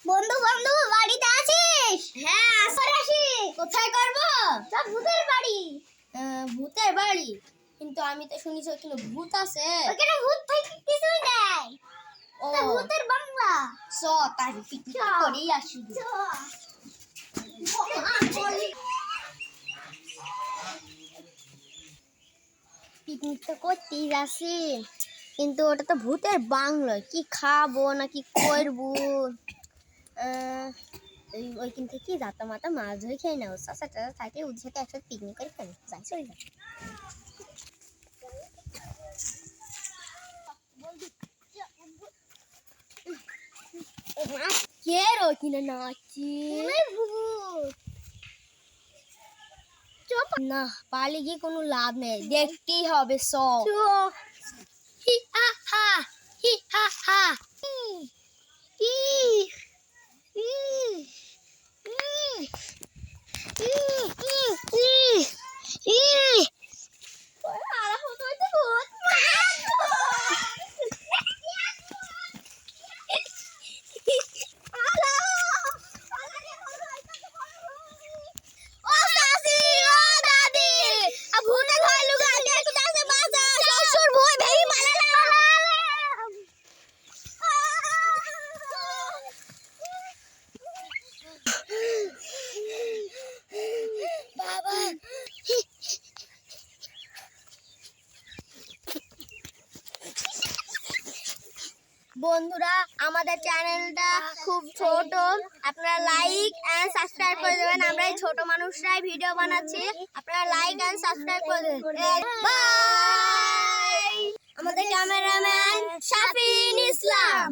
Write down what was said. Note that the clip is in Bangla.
বন্ধু বন্ধু বাড়িতে আছিস? হ্যাঁ আসি। কোথায় করব? সব ভূতের বাড়ি। ভূতের বাড়ি? কিন্তু আমি তো শুনেছি ওখানে ভূত আছে। ওখানে ভূত থেকে কিছুই নাই। ও ভূতের বাংলা। তাই পিকনিক করেই আসি। পিকনিক তো করতেই যাচ্ছি, কিন্তু ওটা তো ভূতের বাংলা, কি খাবো না কি করবো। ওইখান থেকে যাতা মাতা মাছ ধরে খেয়ে নেবো। চাচা টাচা থাকলে ওদের সাথে একসাথে পিকনিক করে খেয়ে যাই চলে যাই। কে রো কিনে নাচি না, পালে গিয়ে কোনো লাভ নেই, দেখতেই হবে সব। হি হা হা হি হা হা। বন্ধুরা, আমাদের চ্যানেলটা খুব ছোট, আপনারা লাইক এন্ড সাবস্ক্রাইব করে দেবেন। আমরা এই ছোট মানুষরাই ভিডিও বানাচ্ছি, আপনারা লাইক এন্ড সাবস্ক্রাইব করে দেবেন। বাই। আমাদের ক্যামেরাম্যান শাফিন ইসলাম।